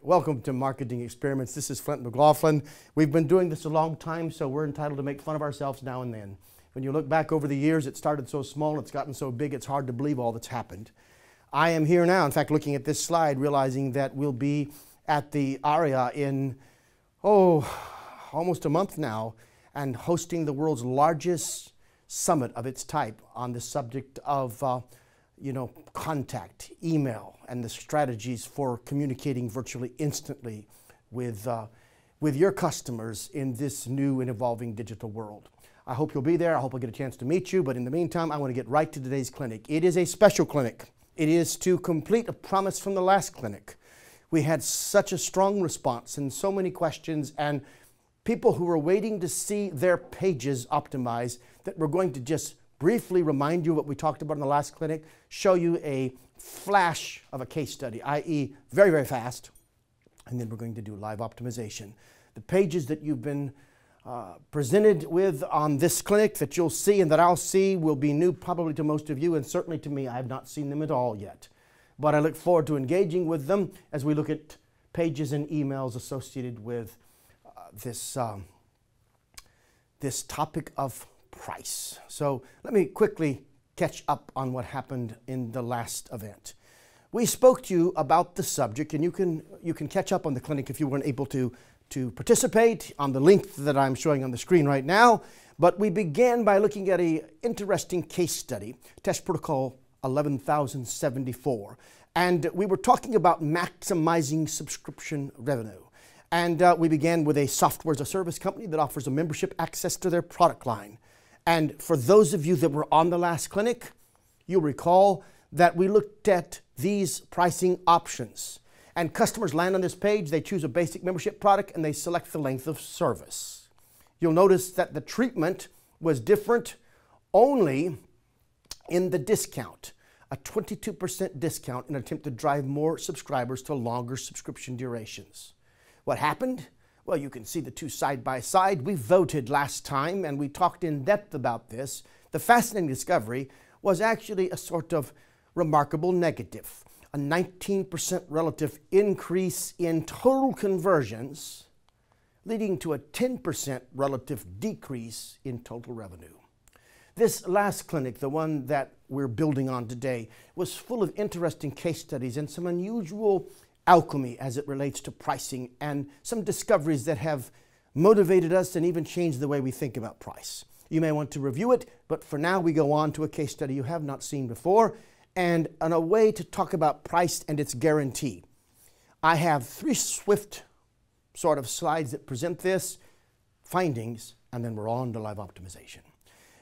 Welcome to Marketing Experiments. This is Flint McGlaughlin. We've been doing this a long time, so we're entitled to make fun of ourselves now and then. When you look back over the years, it started so small, it's gotten so big, it's hard to believe all that's happened. I am here now, in fact, looking at this slide, realizing that we'll be at the ARIA in, almost a month now, and hosting the world's largest summit of its type on the subject of contact, email, and the strategies for communicating virtually instantly with your customers in this new and evolving digital world. I hope you'll be there. I hope I'll get a chance to meet you. But in the meantime, I want to get right to today's clinic. It is a special clinic. It is to complete a promise from the last clinic. We had such a strong response and so many questions and people who were waiting to see their pages optimized that we're going to just briefly remind you what we talked about in the last clinic, show you a flash of a case study, i.e. very, very fast, and then we're going to do live optimization. The pages that you've been presented with on this clinic that you'll see and that I'll see will be new probably to most of you and certainly to me. I have not seen them at all yet. But I look forward to engaging with them as we look at pages and emails associated with this topic of price. So let me quickly catch up on what happened in the last event. We spoke to you about the subject, and you can catch up on the clinic if you weren't able to participate on the link that I'm showing on the screen right now. But we began by looking at an interesting case study, Test Protocol 11074. And we were talking about maximizing subscription revenue. And we began with a software as a service company that offers a membership access to their product line. And for those of you that were on the last clinic, you'll recall that we looked at these pricing options. And customers land on this page, they choose a basic membership product, and they select the length of service. You'll notice that the treatment was different only in the discount, a 22% discount in an attempt to drive more subscribers to longer subscription durations. What happened? Well, you can see the two side by side. We voted last time and we talked in depth about this. The fascinating discovery was actually a sort of remarkable negative, a 19% relative increase in total conversions, leading to a 10% relative decrease in total revenue. This last clinic, the one that we're building on today, was full of interesting case studies and some unusual alchemy as it relates to pricing and some discoveries that have motivated us and even changed the way we think about price. You may want to review it, but for now we go on to a case study you have not seen before and on a way to talk about price and its guarantee. I have 3 swift sort of slides that present this, findings, and then we're on to live optimization.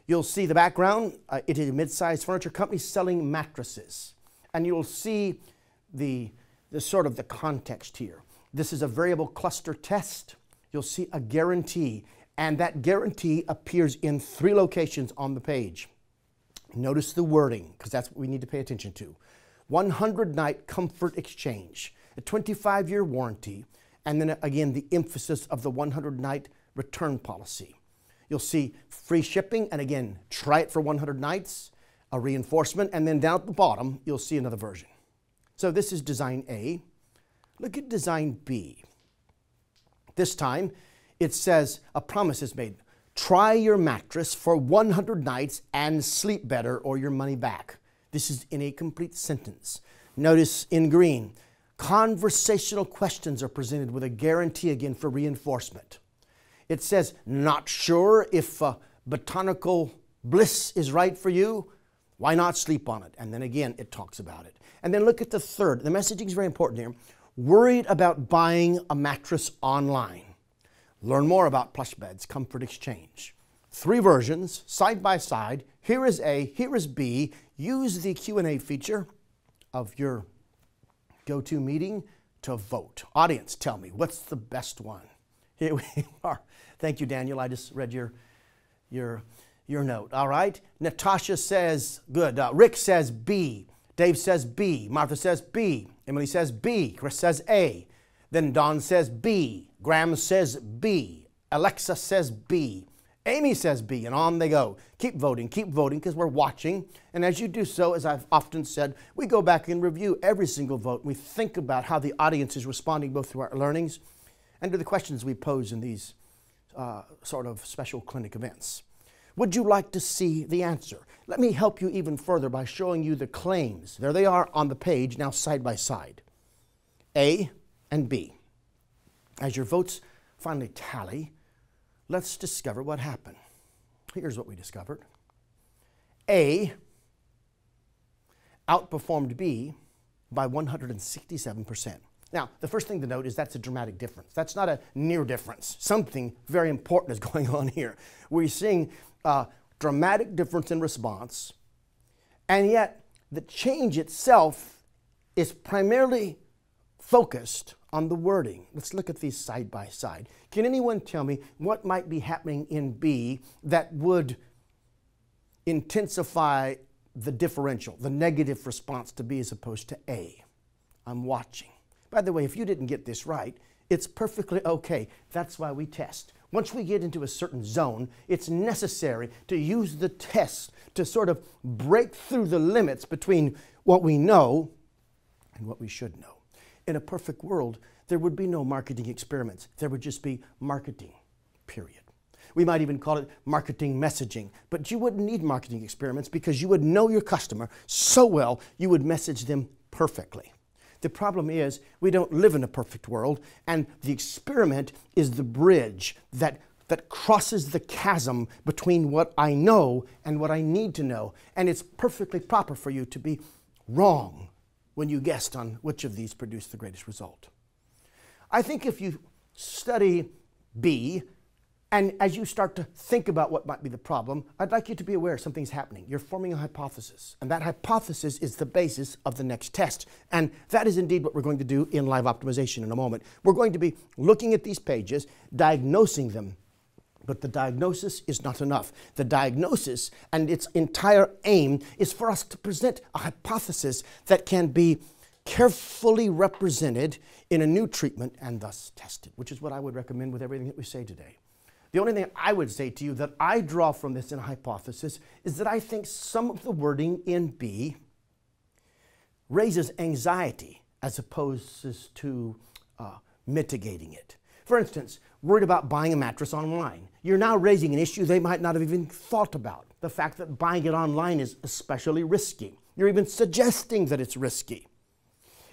You'll see the background. It is a mid-sized furniture company selling mattresses. And you'll see the context here. This is a variable cluster test. You'll see a guarantee, and that guarantee appears in 3 locations on the page. Notice the wording, because that's what we need to pay attention to. 100-night comfort exchange, a 25-year warranty, and then again the emphasis of the 100-night return policy. You'll see free shipping, and again, try it for 100 nights, a reinforcement, and then down at the bottom, you'll see another version. So this is design A. Look at design B. This time, it says a promise is made. Try your mattress for 100 nights and sleep better or your money back. This is in a complete sentence. Notice in green, conversational questions are presented with a guarantee again for reinforcement. It says, not sure if botanical bliss is right for you? Why not sleep on it? And then again, it talks about it. And then look at the third. The messaging is very important here. Worried about buying a mattress online. Learn more about Plush Bed's Comfort Exchange. 3 versions, side by side. Here is A, here is B. Use the Q&A feature of your go-to meeting to vote. Audience, tell me, what's the best one? Here we are. Thank you, Daniel. I just read your note. All right. Natasha says, good. Rick says B. Dave says B. Martha says B. Emily says B. Chris says A. Then Don says B. Graham says B. Alexa says B. Amy says B, and on they go. Keep voting, because we're watching. And as you do so, as I've often said, we go back and review every single vote. We think about how the audience is responding both to our learnings and to the questions we pose in these sort of special clinic events. Would you like to see the answer? Let me help you even further by showing you the claims. There they are on the page, now side by side. A and B. As your votes finally tally, let's discover what happened. Here's what we discovered. A outperformed B by 167%. Now, the first thing to note is that's a dramatic difference. That's not a near difference. Something very important is going on here. We're seeing a dramatic difference in response, and yet the change itself is primarily focused on the wording. Let's look at these side by side. Can anyone tell me what might be happening in B that would intensify the differential, the negative response to B as opposed to A? I'm watching. By the way, if you didn't get this right, it's perfectly okay. That's why we test. Once we get into a certain zone, it's necessary to use the test to sort of break through the limits between what we know and what we should know. In a perfect world, there would be no marketing experiments. There would just be marketing, period. We might even call it marketing messaging, but you wouldn't need marketing experiments because you would know your customer so well you would message them perfectly. The problem is we don't live in a perfect world, and the experiment is the bridge that crosses the chasm between what I know and what I need to know, and it's perfectly proper for you to be wrong when you guessed on which of these produced the greatest result. I think if you study B, and as you start to think about what might be the problem, I'd like you to be aware something's happening. You're forming a hypothesis, and that hypothesis is the basis of the next test. And that is indeed what we're going to do in live optimization in a moment. We're going to be looking at these pages, diagnosing them, but the diagnosis is not enough. The diagnosis and its entire aim is for us to present a hypothesis that can be carefully represented in a new treatment and thus tested, which is what I would recommend with everything that we say today. The only thing I would say to you that I draw from this in a hypothesis is that I think some of the wording in B raises anxiety as opposed to mitigating it. For instance, worried about buying a mattress online. You're now raising an issue they might not have even thought about. The fact that buying it online is especially risky. You're even suggesting that it's risky.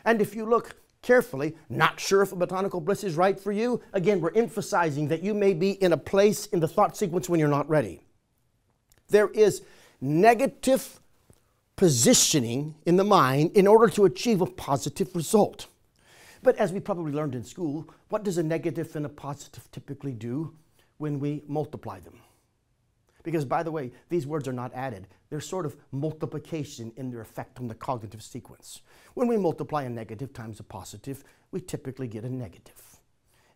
And if you look carefully, not sure if a botanical bliss is right for you, again, we're emphasizing that you may be in a place in the thought sequence when you're not ready. There is negative positioning in the mind in order to achieve a positive result. But as we probably learned in school, what does a negative and a positive typically do when we multiply them? Because, by the way, these words are not added. They're sort of multiplication in their effect on the cognitive sequence. When we multiply a negative times a positive, we typically get a negative.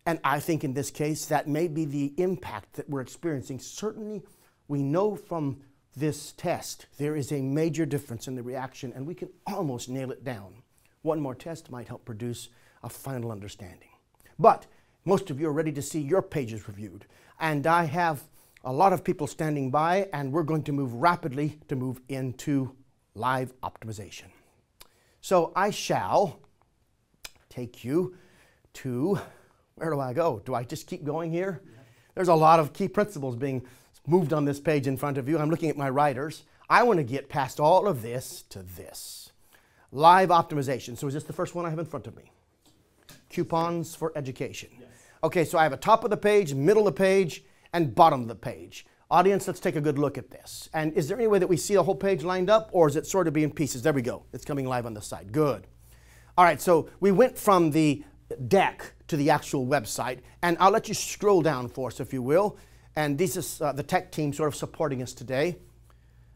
And I think in this case, that may be the impact that we're experiencing. Certainly, we know from this test, there is a major difference in the reaction, and we can almost nail it down. One more test might help produce a final understanding. But most of you are ready to see your pages reviewed. And I have a lot of people standing by, and we're going to move rapidly to move into live optimization. So I shall take you to, where do I go? Do I just keep going here? Yeah. There's a lot of key principles being moved on this page in front of you. I'm looking at my writers. I want to get past all of this to this. Live optimization. So is this the first one I have in front of me? Coupons for education. Yes. Okay, so I have a top of the page, middle of the page, and bottom of the page. Audience, let's take a good look at this. And is there any way that we see the whole page lined up, or is it sort of being pieces? There we go. It's coming live on the side. Good. All right, so we went from the deck to the actual website, and I'll let you scroll down for us, if you will. And this is the tech team sort of supporting us today.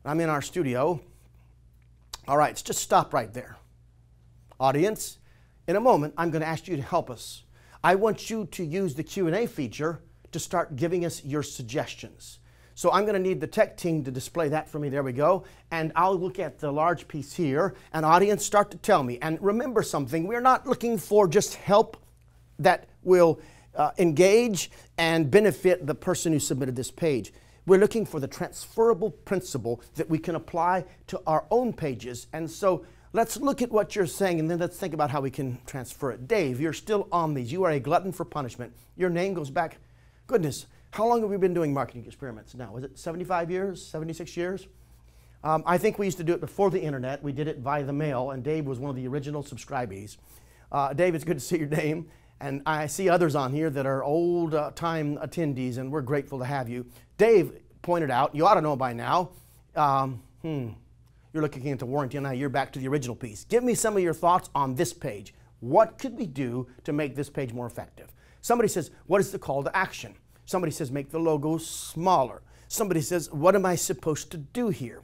I'm in our studio. All right, just stop right there. Audience, in a moment, I'm going to ask you to help us. I want you to use the Q&A feature to start giving us your suggestions. So I'm going to need the tech team to display that for me. There we go. And I'll look at the large piece here. And audience, start to tell me. And remember something, we're not looking for just help that will engage and benefit the person who submitted this page. We're looking for the transferable principle that we can apply to our own pages. And so let's look at what you're saying, and then let's think about how we can transfer it. Dave, you're still on these. You are a glutton for punishment. Your name goes back, goodness, how long have we been doing marketing experiments now? Was it 75 years, 76 years? I think we used to do it before the internet. We did it via the mail, and Dave was one of the original subscribees. Dave, it's good to see your name. And I see others on here that are old-time attendees, and we're grateful to have you. Dave pointed out, you ought to know by now, you're looking into warranty, and now you're back to the original piece. Give me some of your thoughts on this page. What could we do to make this page more effective? Somebody says, what is the call to action? Somebody says, make the logo smaller. Somebody says, what am I supposed to do here?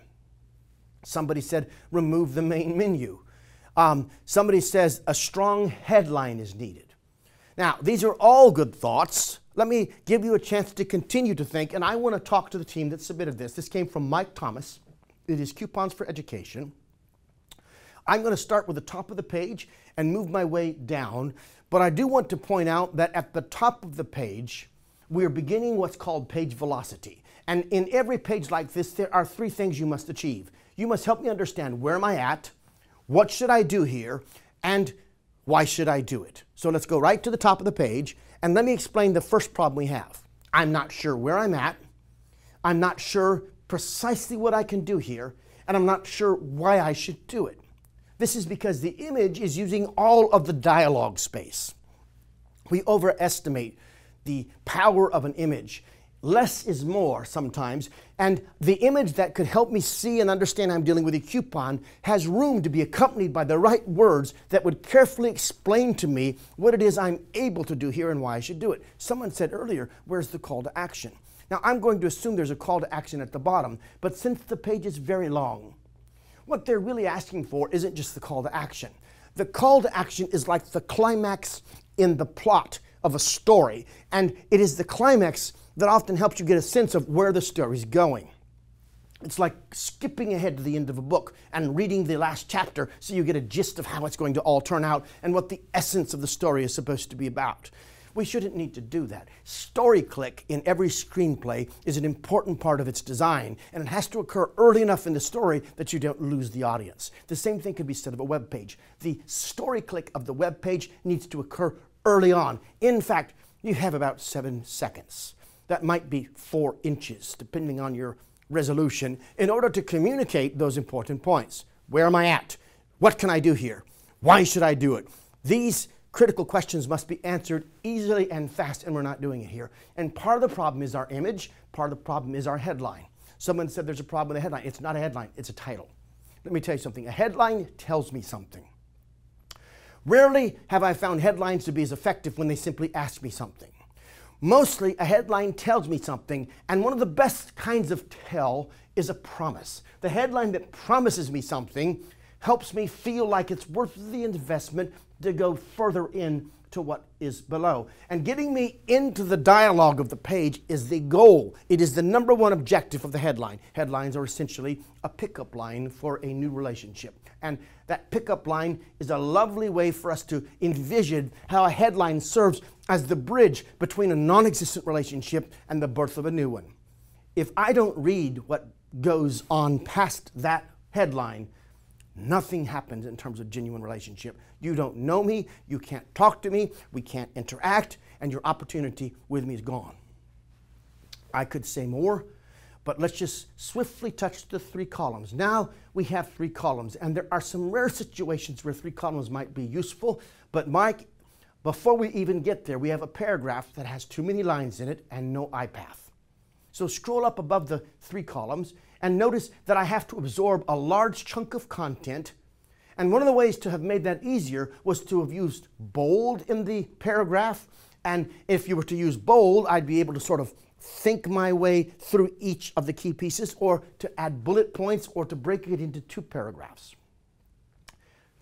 Somebody said, remove the main menu. Somebody says, a strong headline is needed. Now, these are all good thoughts. Let me give you a chance to continue to think, and I want to talk to the team that submitted this. This came from Mike Thomas. It is Coupons for Education. I'm going to start with the top of the page and move my way down, but I do want to point out that at the top of the page, we're beginning what's called page velocity. And in every page like this, there are three things you must achieve. You must help me understand where am I at, what should I do here, and why should I do it? So let's go right to the top of the page, and let me explain the first problem we have. I'm not sure where I'm at, I'm not sure precisely what I can do here, and I'm not sure why I should do it. This is because the image is using all of the dialogue space. We overestimate the power of an image. Less is more sometimes, and the image that could help me see and understand I'm dealing with a coupon has room to be accompanied by the right words that would carefully explain to me what it is I'm able to do here and why I should do it. Someone said earlier, where's the call to action? Now, I'm going to assume there's a call to action at the bottom, but since the page is very long, what they're really asking for isn't just the call to action. The call to action is like the climax in the plot of a story, and it is the climax that often helps you get a sense of where the story's going. It's like skipping ahead to the end of a book and reading the last chapter so you get a gist of how it's going to all turn out and what the essence of the story is supposed to be about. We shouldn't need to do that. Story click in every screenplay is an important part of its design, and it has to occur early enough in the story that you don't lose the audience. The same thing could be said of a web page. The story click of the web page needs to occur early on. In fact, you have about 7 seconds. That might be 4 inches, depending on your resolution, in order to communicate those important points. Where am I at? What can I do here? Why should I do it? These critical questions must be answered easily and fast, and we're not doing it here. And part of the problem is our image, part of the problem is our headline. Someone said there's a problem with a headline. It's not a headline, it's a title. Let me tell you something. A headline tells me something. Rarely have I found headlines to be as effective when they simply ask me something. Mostly, a headline tells me something, and one of the best kinds of tell is a promise. The headline that promises me something helps me feel like it's worth the investment to go further in to what is below. And getting me into the dialogue of the page is the goal. It is the number one objective of the headline. Headlines are essentially a pickup line for a new relationship. And that pickup line is a lovely way for us to envision how a headline serves as the bridge between a non-existent relationship and the birth of a new one. If I don't read what goes on past that headline, nothing happens in terms of genuine relationship. You don't know me, you can't talk to me, we can't interact, and your opportunity with me is gone. I could say more, but let's just swiftly touch the 3 columns. Now we have 3 columns, and there are some rare situations where 3 columns might be useful, but Mike, before we even get there, we have a paragraph that has too many lines in it and no eye path. So scroll up above the 3 columns and notice that I have to absorb a large chunk of content. And one of the ways to have made that easier was to have used bold in the paragraph. And if you were to use bold, I'd be able to sort of think my way through each of the key pieces, or to add bullet points, or to break it into 2 paragraphs.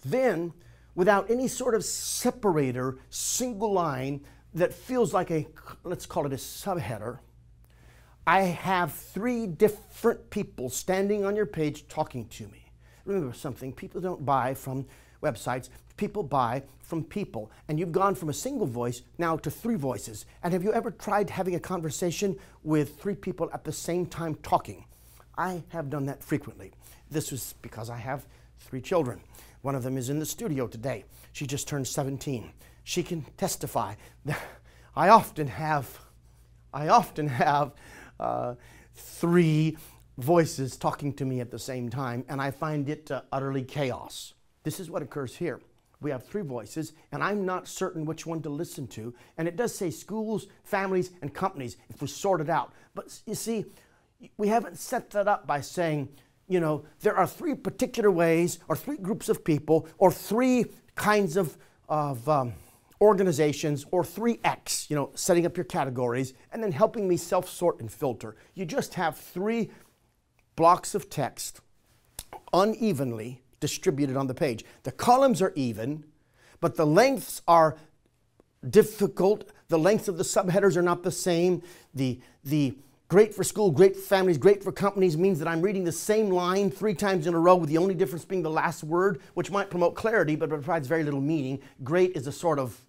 Then, without any sort of separator, single line that feels like a, let's call it a subheader, I have 3 different people standing on your page talking to me. Remember something, people don't buy from websites People buy from people. And you've gone from a single voice now to 3 voices. And have you ever tried having a conversation with 3 people at the same time talking? I have done that frequently. This was because I have 3 children. One of them is in the studio today. She just turned 17. She can testify that I often have 3 voices talking to me at the same time, and I find it utterly chaos. This is what occurs here. We have 3 voices, and I'm not certain which one to listen to. And it does say schools, families, and companies if we sort it out. But you see, we haven't set that up by saying, you know, there are 3 particular ways, or 3 groups of people, or 3 kinds of organizations, or 3X, you know, setting up your categories, and then helping me self-sort and filter. You just have 3 blocks of text unevenly distributed on the page. The columns are even, but the lengths are difficult. The lengths of the subheaders are not the same. The great for school, great for families, great for companies means that I'm reading the same line 3 times in a row, with the only difference being the last word, which might promote clarity, but provides very little meaning. Great is a sort of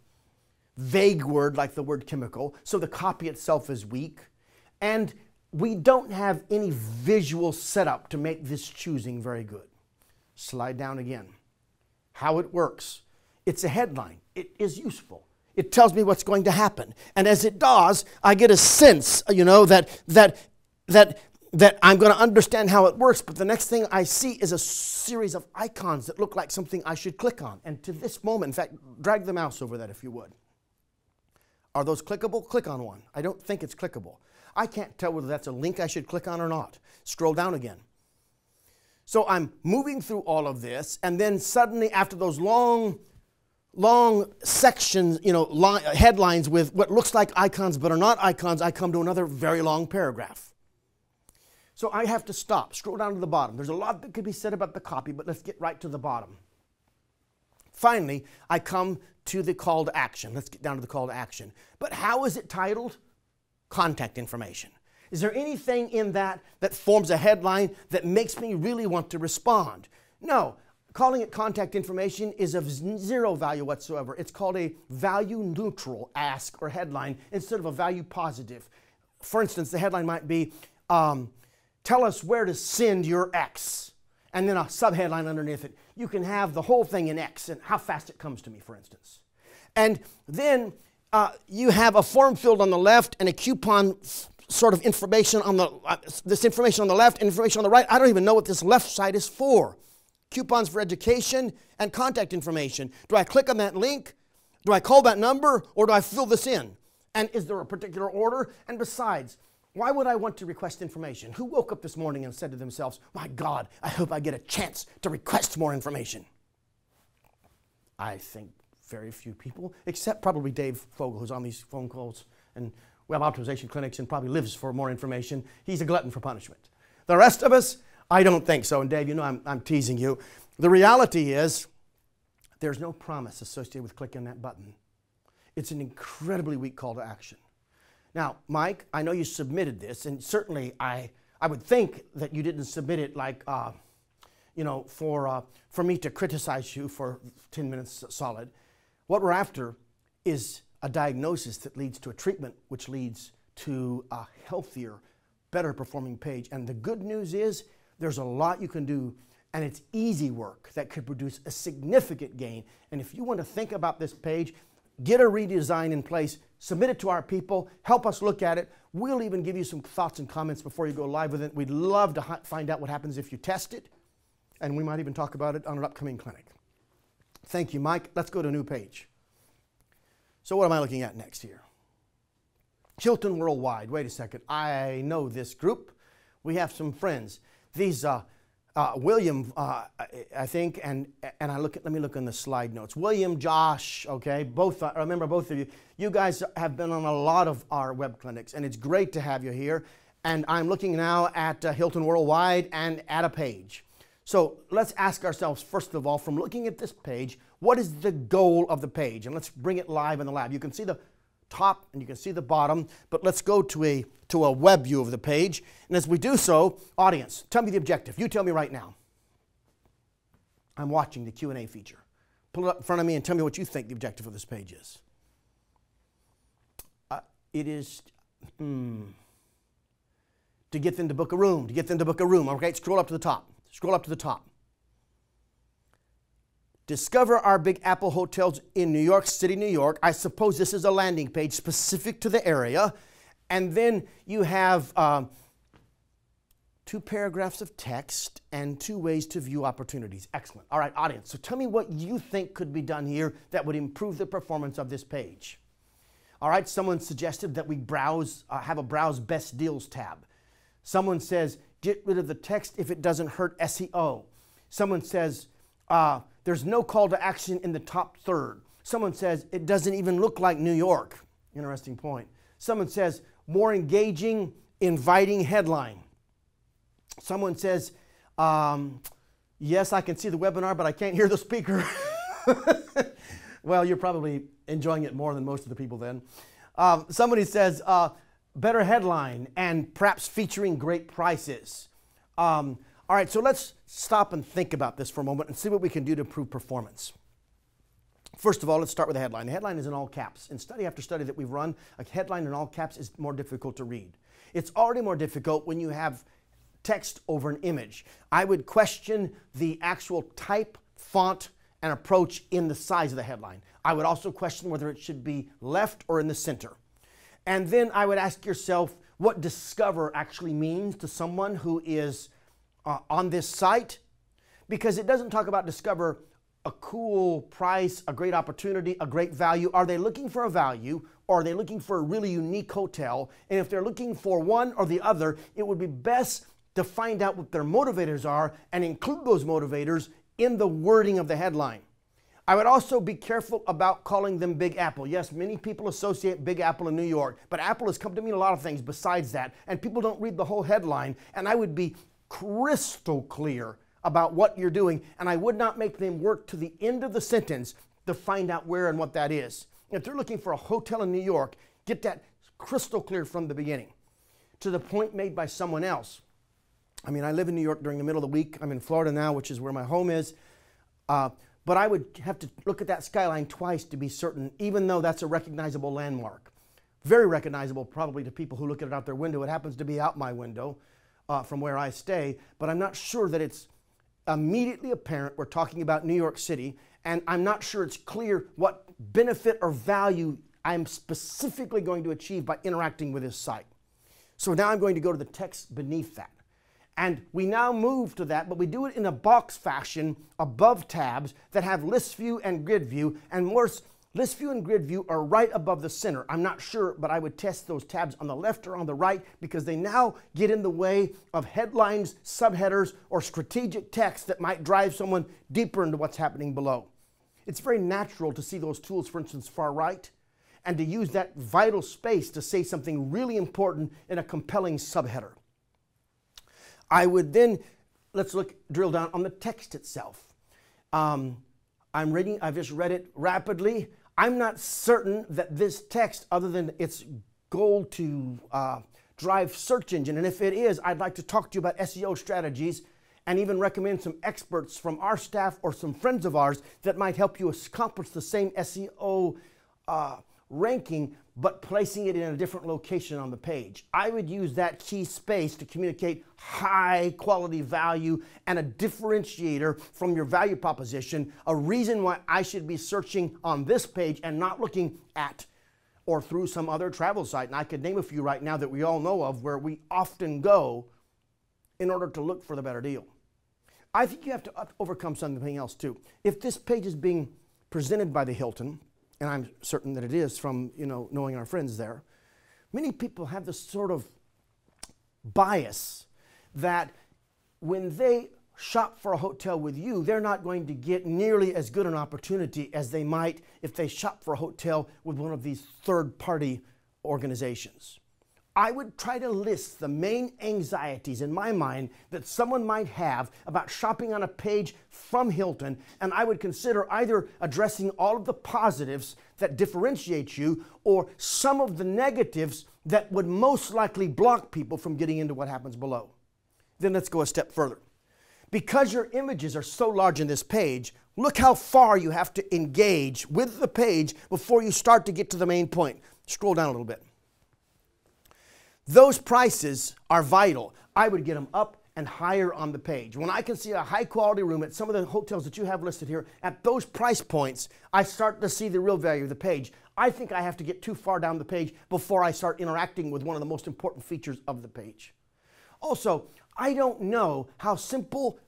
vague word like the word chemical, so the copy itself is weak. And we don't have any visual setup to make this choosing very good. Slide down again. How it works. It's a headline. It is useful. It tells me what's going to happen. And as it does, I get a sense, you know, that I'm going to understand how it works, but the next thing I see is a series of icons that look like something I should click on. And to this moment, in fact, drag the mouse over that if you would. Are those clickable? Click on one. I don't think it's clickable. I can't tell whether that's a link I should click on or not. Scroll down again. So I'm moving through all of this, and then suddenly after those long sections, you know, headlines with what looks like icons but are not icons, I come to another very long paragraph. So I have to stop, scroll down to the bottom. There's a lot that could be said about the copy, but let's get right to the bottom. Finally, I come to the call to action. Let's get down to the call to action. But how is it titled? Contact information. Is there anything in that that forms a headline that makes me really want to respond? No. Calling it contact information is of 0 value whatsoever. It's called a value neutral ask or headline instead of a value positive. For instance, the headline might be, tell us where to send your X. And then a subheadline underneath it. You can have the whole thing in X and how fast it comes to me, for instance. And then you have a form field on the left and a coupon sort of information on the, this information on the left, information on the right. I don't even know what this left side is for. Coupons for education and contact information. Do I click on that link? Do I call that number? Or do I fill this in? And is there a particular order? And besides, why would I want to request information? Who woke up this morning and said to themselves, my God, I hope I get a chance to request more information? I think very few people, except probably Dave Fogel, who's on these phone calls and web optimization clinics and probably lives for more information. He's a glutton for punishment. The rest of us, I don't think so. And Dave, you know I'm teasing you. The reality is there's no promise associated with clicking that button. It's an incredibly weak call to action. Now, Mike, I know you submitted this, and certainly I would think that you didn't submit it like, you know, for me to criticize you for 10 minutes solid. What we're after is a diagnosis that leads to a treatment, which leads to a healthier, better performing page. And the good news is there's a lot you can do, and it's easy work that could produce a significant gain. And if you want to think about this page, get a redesign in place, submit it to our people, help us look at it. We'll even give you some thoughts and comments before you go live with it. We'd love to find out what happens if you test it, and we might even talk about it on an upcoming clinic. Thank you, Mike. Let's go to a new page. So what am I looking at next here? Hilton Worldwide. Wait a second. I know this group. We have some friends. These William, I think, and let me look on the slide notes. William, Josh, okay, both. I remember both of you. You guys have been on a lot of our web clinics, and it's great to have you here. And I'm looking now at Hilton Worldwide and at a page. So let's ask ourselves, first of all, from looking at this page, what is the goal of the page? And let's bring it live in the lab. You can see the top and you can see the bottom, but let's go to a web view of the page. And as we do so, audience, tell me the objective. You tell me right now. I'm watching the Q&A feature. Pull it up in front of me and tell me what you think the objective of this page is. It is to get them to book a room, to get them to book a room. Okay, scroll up to the top. Scroll up to the top. Discover our Big Apple hotels in New York City, New York. I suppose this is a landing page specific to the area. And then you have 2 paragraphs of text and 2 ways to view opportunities. Excellent. All right, audience. So tell me what you think could be done here that would improve the performance of this page. All right, someone suggested that we have a Browse Best Deals tab. Someone says, get rid of the text if it doesn't hurt SEO. Someone says, there's no call to action in the top third. Someone says, it doesn't even look like New York. Interesting point. Someone says, more engaging, inviting headline. Someone says, yes, I can see the webinar, but I can't hear the speaker. Well, you're probably enjoying it more than most of the people then. Somebody says, better headline and perhaps featuring great prices. All right, so let's stop and think about this for a moment and see what we can do to improve performance. First of all, let's start with the headline. The headline is in all caps. In study after study that we've run, a headline in all caps is more difficult to read. It's already more difficult when you have text over an image. I would question the actual type, font, and approach in the size of the headline. I would also question whether it should be left or in the center. And then I would ask yourself what discover actually means to someone who is on this site, because it doesn't talk about discover a cool price, a great opportunity, a great value. Are they looking for a value, or are they looking for a really unique hotel? And if they're looking for one or the other, it would be best to find out what their motivators are and include those motivators in the wording of the headline. I would also be careful about calling them Big Apple. Yes, many people associate Big Apple in New York, but Apple has come to mean a lot of things besides that, and people don't read the whole headline, and I would be crystal clear about what you're doing, and I would not make them work to the end of the sentence to find out where and what that is. If they're looking for a hotel in New York, get that crystal clear from the beginning. To the point made by someone else, I mean, I live in New York during the middle of the week. I'm in Florida now, which is where my home is. But I would have to look at that skyline twice to be certain, even though that's a recognizable landmark. Very recognizable probably to people who look at it out their window. It happens to be out my window from where I stay, but I'm not sure that it's immediately apparent we're talking about New York City, and I'm not sure it's clear what benefit or value I'm specifically going to achieve by interacting with this site. So now I'm going to go to the text beneath that. And we now move to that, but we do it in a box fashion above tabs that have list view and grid view, and worse, list view and grid view are right above the center. I'm not sure, but I would test those tabs on the left or on the right because they now get in the way of headlines, subheaders, or strategic text that might drive someone deeper into what's happening below. It's very natural to see those tools, for instance, far right, and to use that vital space to say something really important in a compelling subheader. I would then, drill down on the text itself. I've just read it rapidly. I'm not certain that this text, other than its goal to drive search engine, and if it is, I'd like to talk to you about SEO strategies and even recommend some experts from our staff or some friends of ours that might help you accomplish the same SEO ranking, but placing it in a different location on the page. I would use that key space to communicate high quality value and a differentiator from your value proposition, a reason why I should be searching on this page and not looking at or through some other travel site. And I could name a few right now that we all know of where we often go in order to look for the better deal. I think you have to overcome something else too. If this page is being presented by the Hilton, and I'm certain that it is from, knowing our friends there, many people have this sort of bias that when they shop for a hotel with you, they're not going to get nearly as good an opportunity as they might if they shop for a hotel with one of these third-party organizations. I would try to list the main anxieties in my mind that someone might have about shopping on a page from Hilton, and I would consider either addressing all of the positives that differentiate you or some of the negatives that would most likely block people from getting into what happens below. Then let's go a step further. Because your images are so large in this page, look how far you have to engage with the page before you start to get to the main point. Scroll down a little bit. Those prices are vital. I would get them up and higher on the page. When I can see a high quality room at some of the hotels that you have listed here, at those price points, I start to see the real value of the page. I think I have to get too far down the page before I start interacting with one of the most important features of the page. Also, I don't know how simple,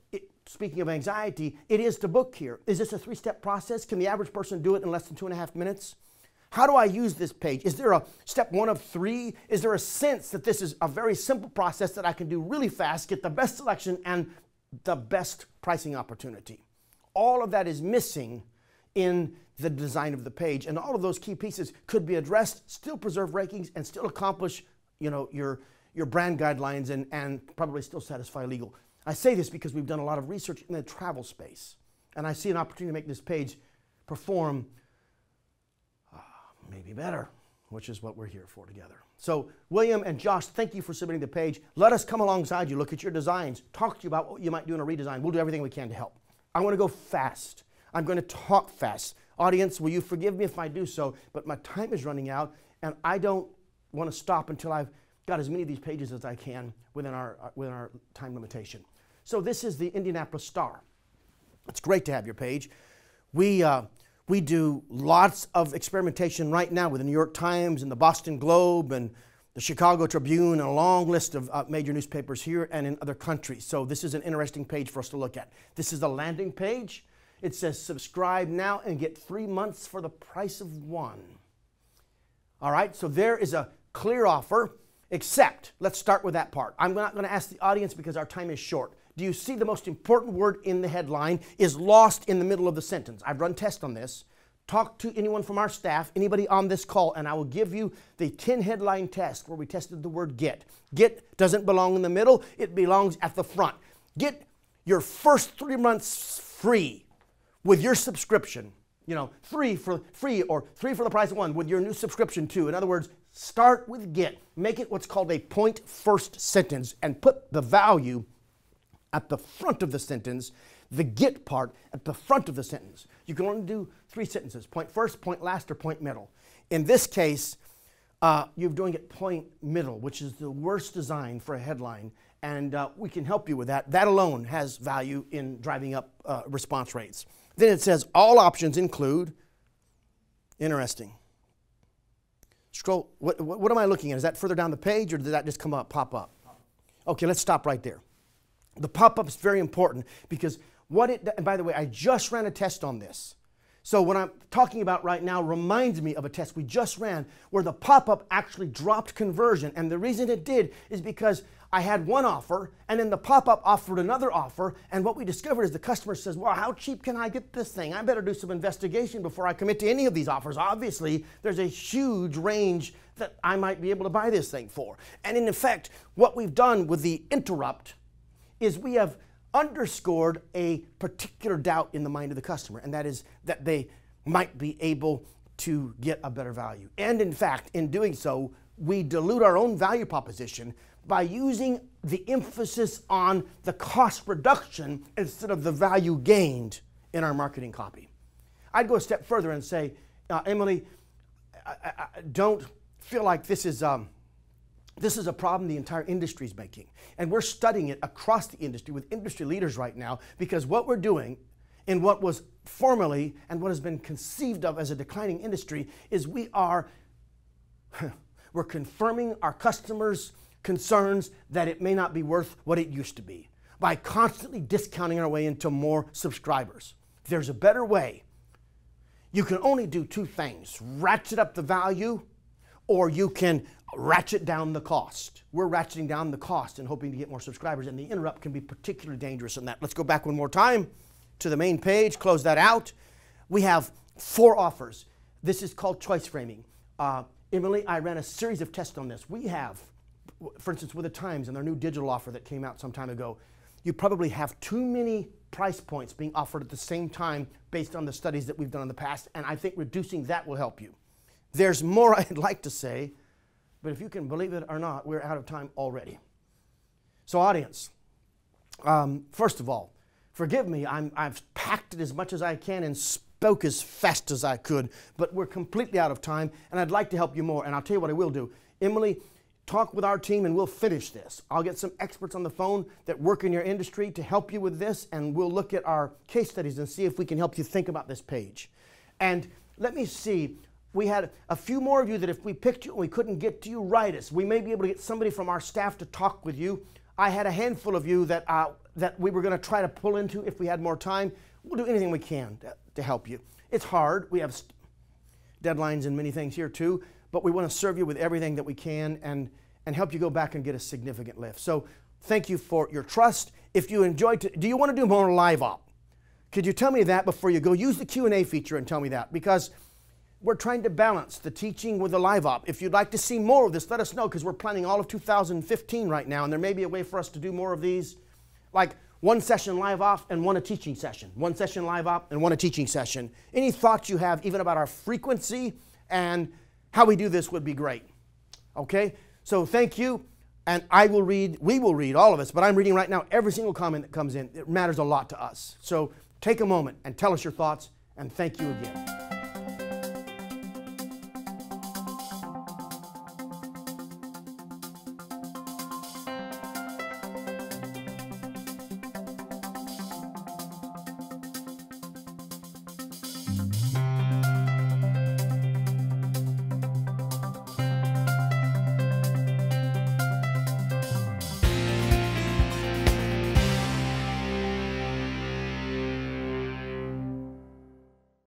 speaking of anxiety, it is to book here. Is this a 3-step process? Can the average person do it in less than 2.5 minutes? How do I use this page? Is there a step 1 of 3? Is there a sense that this is a very simple process that I can do really fast, get the best selection and the best pricing opportunity? All of that is missing in the design of the page, and all of those key pieces could be addressed, still preserve rankings, and still accomplish, your brand guidelines and probably still satisfy legal. I say this because we've done a lot of research in the travel space, and I see an opportunity to make this page perform maybe better, which is what we're here for together. So William and Josh, thank you for submitting the page. Let us come alongside you, look at your designs, talk to you about what you might do in a redesign. We'll do everything we can to help. I want to go fast. I'm going to talk fast. Audience, will you forgive me if I do so, but my time is running out, and I don't want to stop until I've got as many of these pages as I can within our time limitation. So this is the Indianapolis Star. It's great to have your page. We do lots of experimentation right now with the New York Times and the Boston Globe and the Chicago Tribune and a long list of major newspapers here and in other countries. So this is an interesting page for us to look at. This is the landing page. It says subscribe now and get 3 months for the price of 1. All right, so there is a clear offer, except, let's start with that part. I'm not going to ask the audience because our time is short. Do you see the most important word in the headline is lost in the middle of the sentence? I've run tests on this. Talk to anyone from our staff, anybody on this call, and I will give you the 10 headline test where we tested the word get. Get doesn't belong in the middle, it belongs at the front. Get your first 3 months free with your subscription. Free for the price of 1 with your new subscription too. In other words, start with get. Make it what's called a point first sentence and put the value at the front of the sentence, the get part at the front of the sentence. You can only do 3 sentences, point first, point last, or point middle. In this case, you're doing it point middle, which is the worst design for a headline, and we can help you with that. That alone has value in driving up response rates. Then it says all options include, interesting. Scroll, what am I looking at? Is that further down the page, or did that just pop up? Okay, let's stop right there. The pop-up is very important because and by the way, I just ran a test on this. So what I'm talking about right now reminds me of a test we just ran where the pop-up actually dropped conversion. And the reason it did is because I had one offer and then the pop-up offered another offer. And what we discovered is the customer says, well, how cheap can I get this thing? I better do some investigation before I commit to any of these offers. Obviously, there's a huge range that I might be able to buy this thing for. And in effect, what we've done with the interrupt is we have underscored a particular doubt in the mind of the customer, and that is that they might be able to get a better value. And in fact, in doing so, we dilute our own value proposition by using the emphasis on the cost reduction instead of the value gained in our marketing copy. I'd go a step further and say, Emily, I don't feel like this is a problem the entire industry is making. And we're studying it across the industry with industry leaders right now, because what we're doing in what was formerly and what has been conceived of as a declining industry is we're confirming our customers' concerns that it may not be worth what it used to be by constantly discounting our way into more subscribers. There's a better way. You can only do 2 things: ratchet up the value, or you can ratchet down the cost. We're ratcheting down the cost and hoping to get more subscribers, and the interrupt can be particularly dangerous in that. Let's go back one more time to the main page, close that out. We have 4 offers. This is called choice framing. Emily, I ran a series of tests on this. We have, for instance, with the Times and their new digital offer that came out some time ago, you probably have too many price points being offered at the same time based on the studies that we've done in the past, and I think reducing that will help you. There's more I'd like to say, but if you can believe it or not, we're out of time already. So audience, First of all, forgive me, I've packed it as much as I can and spoke as fast as I could, but we're completely out of time, and I'd like to help you more, and I'll tell you what I will do. Emily, talk with our team and we'll finish this. I'll get some experts on the phone that work in your industry to help you with this, and we'll look at our case studies and see if we can help you think about this page. And let me see, we had a few more of you that if we picked you and we couldn't get to you, write us. We may be able to get somebody from our staff to talk with you. I had a handful of you that we were going to try to pull into if we had more time. We'll do anything we can to help you. It's hard. We have deadlines and many things here too, but we want to serve you with everything that we can and help you go back and get a significant lift. So thank you for your trust. If you enjoyed, do you want to do more live op? Could you tell me that before you go? Use the Q&A feature and tell me that, because we're trying to balance the teaching with the live op. If you'd like to see more of this, let us know, because we're planning all of 2015 right now, and there may be a way for us to do more of these, like one session live op and one a teaching session. One session live op and one a teaching session. Any thoughts you have even about our frequency and how we do this would be great. Okay? So thank you, and we will read all of us, but I'm reading right now every single comment that comes in. It matters a lot to us. So take a moment and tell us your thoughts, and thank you again.